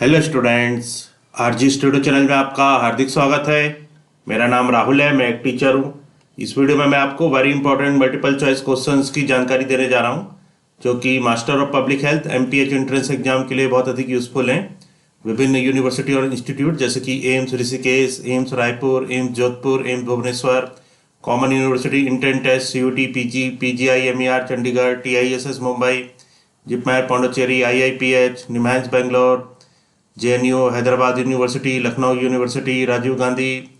Hello students. RG studio channel में आपका हार्दिक स्वागत है। मेरा नाम राहुल है, मैं एक टीचर हूँ। इस वीडियो में मैं आपको very important multiple choice questions की जानकारी देने जा रहा हूँ, जो कि master of public health MPH entrance exam के लिए बहुत अधिक यूजफुल हैं। विभिन्न यूनिवर्सिटी और इंस्टीट्यूट जैसे कि AIIMS Rishikesh, AIIMS Raipur, AIIMS Jodhpur, AIIMS Bhubaneswar, common university, intern test, CUET, PG, PGIMER Chandigarh, TISS Mumbai, JIPMER Pondicherry, IIPH, NIMHANS Bangalore, JNU, Hyderabad university, Lucknow university, Rajiv Gandhi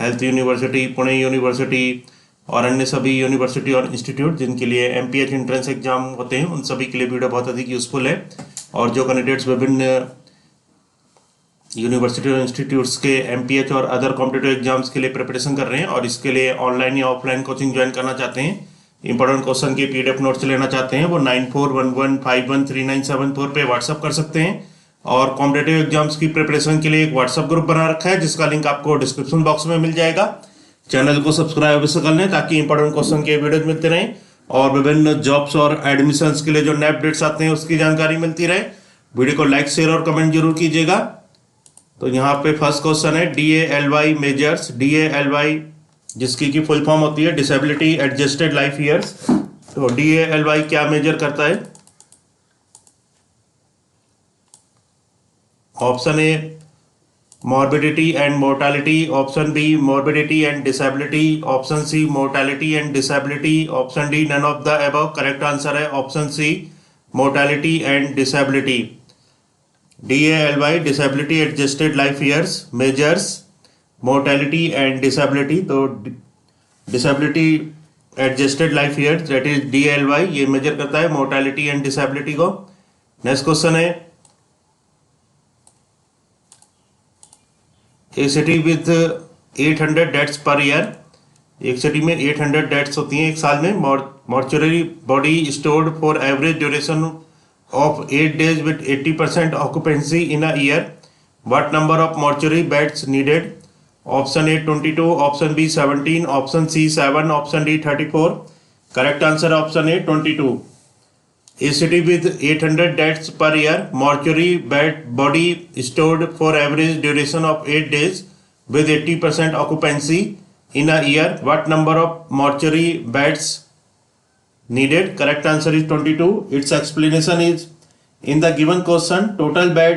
health university, Pune university और अन्य सभी यूनिवर्सिटी और इंस्टीट्यूट जिनके लिए एमपीएच एंट्रेंस एग्जाम होते हैं, उन सभी के लिए वीडियो बहुत अधिक यूजफुल है। और जो कैंडिडेट्स विभिन्न यूनिवर्सिटी और इंस्टीट्यूट्स के एमपीएच और अदर कॉम्पिटिटिव एग्जाम्स के लिए प्रिपरेशन कर रहे हैं और इसके लिए ऑनलाइन या ऑफलाइन कोचिंग ज्वाइन करना चाहते हैं, इंपॉर्टेंट क्वेश्चन के पीडीएफ नोट्स लेना चाहते हैं, वो 9411513974 पे व्हाट्सअप कर सकते हैं। और कॉम्पिटिटिव एग्जाम्स की प्रिपरेशन के लिए एक व्हाट्सएप ग्रुप बना रखा है, जिसका लिंक आपको डिस्क्रिप्शन बॉक्स में मिल जाएगा। चैनल को सब्सक्राइब अवश्य कर लें ताकि इंपॉर्टेंट क्वेश्चन के वीडियोज मिलते रहें और विभिन्न जॉब्स और एडमिशंस के लिए जो नए अपडेट्स आते हैं उसकी जानकारी मिलती रहे। वीडियो को लाइक, शेयर और कमेंट जरूर कीजिएगा। तो यहाँ पे फर्स्ट क्वेश्चन है DALY मेजर्स। DALY जिसकी की फुल फॉर्म होती है डिसेबिलिटी एडजस्टेड लाइफ ईयर्स। तो DALY क्या मेजर करता है? Option A morbidity and mortality, option B morbidity and disability, option C mortality and disability, option D none of the above. Correct answer है option C mortality and disability. DALY disability adjusted life years measures mortality and disability. तो disability adjusted life years that is DALY ये measure करता है mortality and disability को। Next question है a city with 800 deaths per year. एक city में 800 deaths होती हैं एक साल में। Mortuary body stored for average duration of 8 days with 80% occupancy in a year. What number of mortuary beds needed? Option A 22, option B 17, option C 7, option D 34. Correct answer option A 22. A city with 800 deaths per year, mortuary body stored for average duration of 8 days with 80% occupancy in a year. What number of mortuary beds needed? Correct answer is 22. Its explanation is in the given question total bed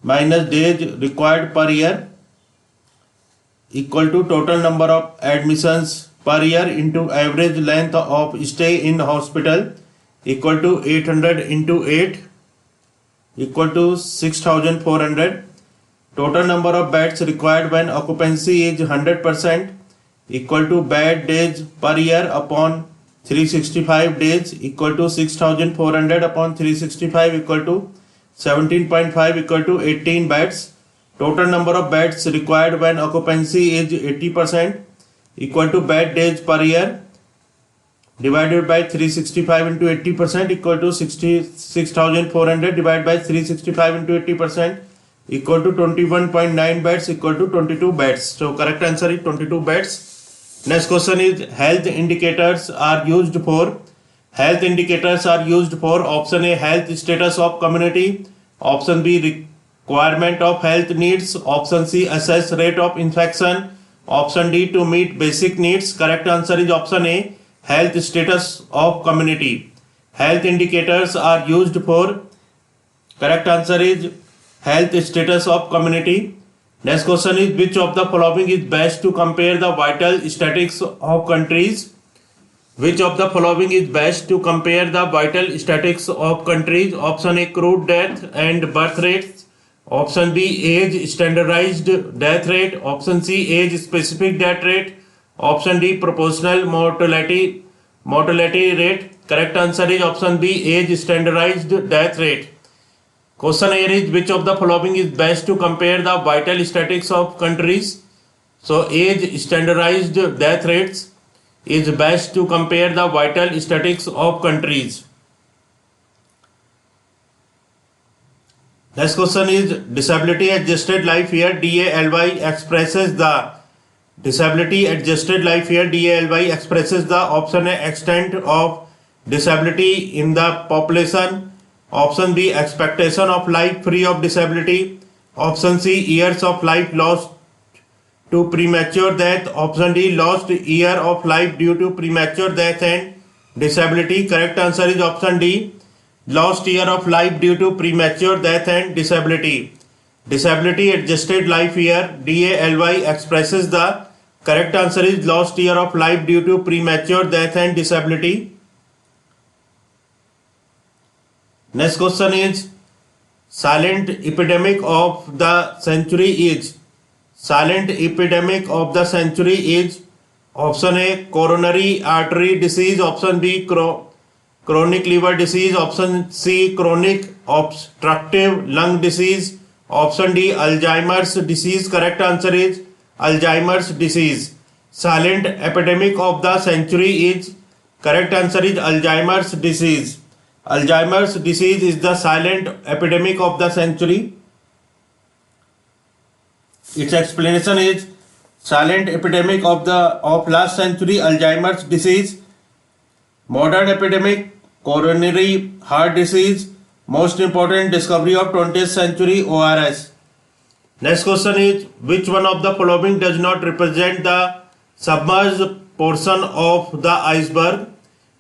minus days required per year equal to total number of admissions per year into average length of stay in hospital equal to 800 into 8 equal to 6400. Total number of beds required when occupancy is 100% equal to bed days per year upon 365 days equal to 6400 upon 365 equal to 17.5 equal to 18 beds. Total number of beds required when occupancy is 80% equal to bed days per year divided by 365 into 80% equal to 66,400 divided by 365 into 80% equal to 21.9 beds equal to 22 beds. So correct answer is 22 beds. Next question is health indicators are used for. Health indicators are used for option A health status of community, option B requirement of health needs, option C assess rate of infection, option D to meet basic needs. Correct answer is option A health status of community. Health indicators are used for. Correct answer is health status of community. Next question is which of the following is best to compare the vital statistics of countries? Which of the following is best to compare the vital statistics of countries? Option A crude death and birth rates, option B age standardized death rate, option C age specific death rate, option D proportional mortality rate. Correct answer is option B age standardized death rate. Question here is which of the following is best to compare the vital statistics of countries? So age standardized death rates is best to compare the vital statistics of countries. Next question is disability adjusted life year DALY expresses the disability adjusted life year DALY expresses the option A extent of disability in the population, Option B, expectation of life free of disability. Option C, years of life lost to premature death. Option D, lost year of life due to premature death and disability. Correct answer is option D, lost year of life due to premature death and disability. Disability adjusted life year, DALY, expresses the correct answer is lost year of life due to premature death and disability. Next question is, silent epidemic of the century is. Silent epidemic of the century is option A, coronary artery disease. Option B, chronic liver disease. Option C, chronic obstructive lung disease. Option D, Alzheimer's disease. Correct answer is Alzheimer's disease. Silent epidemic of the century is, correct answer is Alzheimer's disease. Alzheimer's disease is the silent epidemic of the century. Its explanation is, silent epidemic of last century, Alzheimer's disease. Modern epidemic, coronary heart disease. Most important discovery of 20th century, ORS. Next question is, which one of the following does not represent the submerged portion of the iceberg?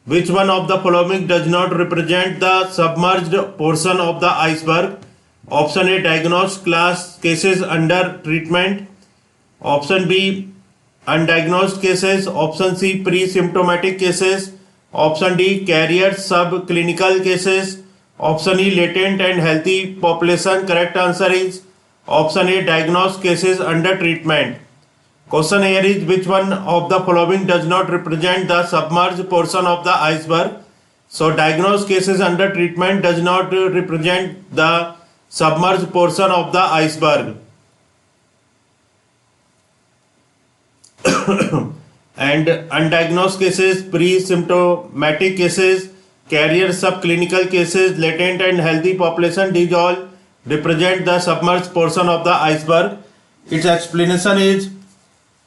Which one of the following does not represent the submerged portion of the iceberg? Option A, diagnosed cases under treatment. Option B, undiagnosed cases. Option C, pre-symptomatic cases. Option D, carrier subclinical cases. Option E, latent and healthy population. Correct answer is option A, diagnosed cases under treatment. Question here is, which one of the following does not represent the submerged portion of the iceberg? So diagnosed cases under treatment does not represent the submerged portion of the iceberg. And undiagnosed cases, pre-symptomatic cases, carrier subclinical cases, latent and healthy population, these all represent the submerged portion of the iceberg. Its explanation is,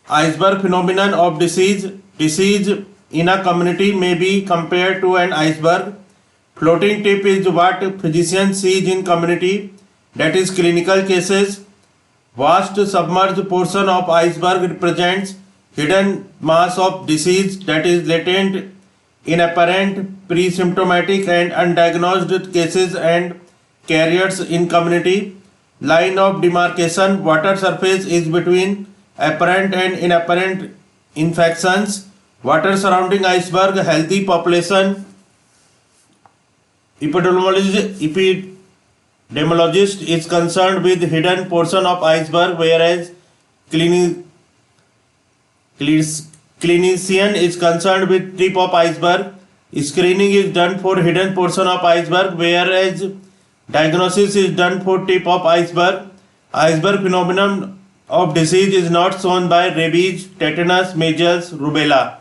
iceberg phenomenon of disease. Disease in a community may be compared to an iceberg. Floating tip is what physicians see in community, that is clinical cases. Vast submerged portion of iceberg represents hidden mass of disease, that is latent, inapparent, pre-symptomatic and undiagnosed cases and carriers in community. Line of demarcation, water surface is between apparent and inapparent infections. Water surrounding iceberg, healthy population. Epidemiologist is concerned with hidden portion of iceberg, whereas clinician is concerned with tip of iceberg. Screening is done for hidden portion of iceberg, whereas diagnosis is done for tip of iceberg. Iceberg phenomenon of disease is not shown by rabies, tetanus, measles, rubella.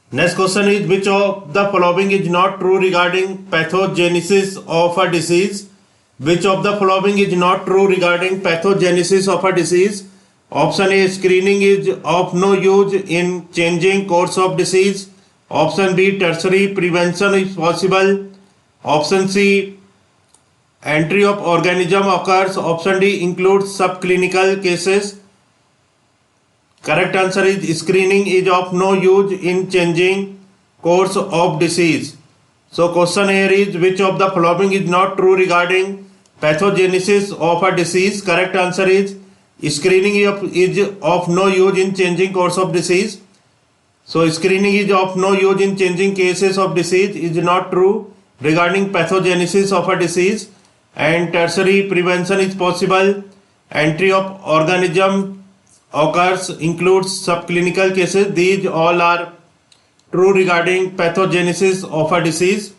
Next question is, which of the following is not true regarding pathogenesis of a disease? Which of the following is not true regarding pathogenesis of a disease? Option A, screening is of no use in changing course of disease. Option B, tertiary prevention is possible. Option C, entry of organism occurs. Option D, includes subclinical cases. Correct answer is screening is of no use in changing course of disease. So question here is, which of the following is not true regarding pathogenesis of a disease? Correct answer is screening is of no use in changing course of disease. So screening is of no use in changing cases of disease is not true regarding pathogenesis of a disease. And tertiary prevention is possible. Entry of organism occurs, includes subclinical cases. These all are true regarding pathogenesis of a disease.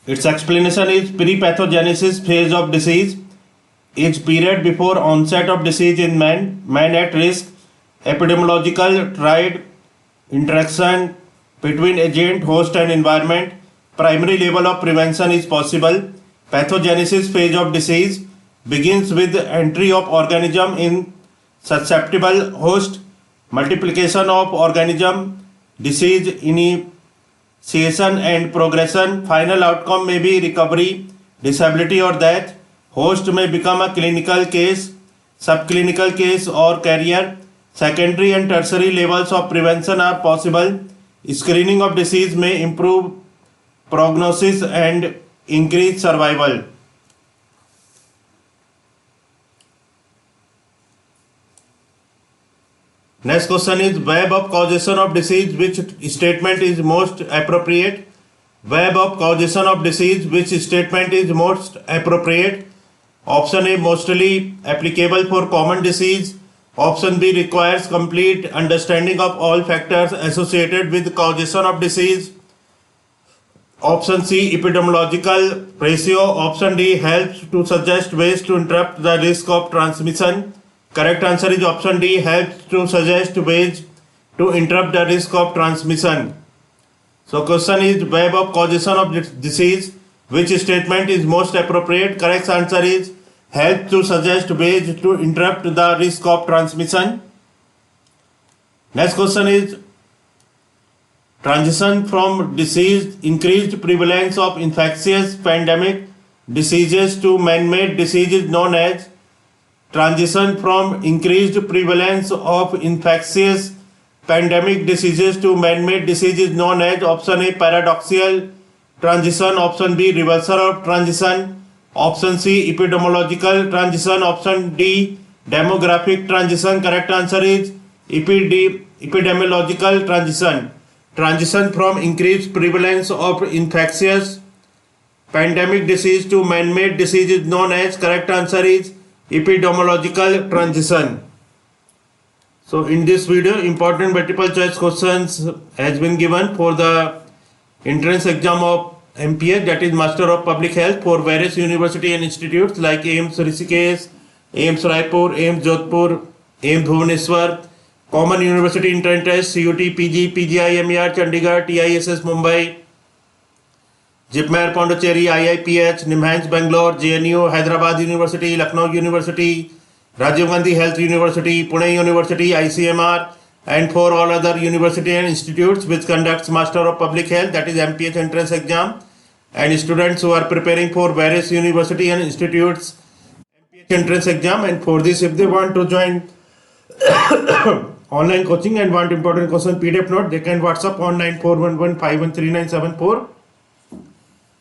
Its explanation is, pre-pathogenesis phase of disease is period before onset of disease in man at risk. Epidemiological triad interaction between agent, host and environment. Primary level of prevention is possible. Pathogenesis phase of disease begins with entry of organism in susceptible host. multiplication of organism, disease initiation and progression. Final outcome may be recovery, disability or death. Host may become a clinical case, subclinical case or carrier. Secondary and tertiary levels of prevention are possible. Screening of disease may improve prognosis and increase survival. Next question is web of causation of disease. Which statement is most appropriate? Web of causation of disease. Which statement is most appropriate? Option A, mostly applicable for common disease. Option B, requires complete understanding of all factors associated with causation of disease. Option C, epidemiological ratio. Option D, helps to suggest ways to interrupt the risk of transmission. Correct answer is option D, helps to suggest ways to interrupt the risk of transmission. So question is web of causation of disease. Which statement is most appropriate? Correct answer is help to suggest ways to interrupt the risk of transmission. Next question is transition from disease, increased prevalence of infectious pandemic diseases to man-made diseases known as. Transition from increased prevalence of infectious pandemic diseases to man-made diseases known as. Option A, paradoxical transition. Option B, reversal of transition. Option C, epidemiological transition. Option D, demographic transition. Correct answer is epidemiological transition. Transition from increased prevalence of infectious pandemic disease to man-made disease is known as. Correct answer is epidemiological transition. So in this video, important multiple choice questions has been given for the entrance exam of MPH, that is Master of Public Health, for various university and institutes like AIIMS Rishikesh, AIIMS Raipur, AIIMS Jodhpur, AIIMS Bhubaneswar, Common University Entrance, CUT, PG, PGI, MER, Chandigarh, TISS Mumbai, JIPMER Pondicherry, IIPH, NIMHANS Bangalore, JNU, Hyderabad University, Lucknow University, Rajiv Gandhi Health University, Pune University, ICMR, and for all other university and institutes which conducts Master of Public Health, that is MPH entrance exam, and students who are preparing for various university and institutes MPH entrance exam. And for this, if they want to join online coaching and want important question PDF note, they can WhatsApp on 9411513974.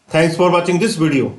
Thanks for watching this video.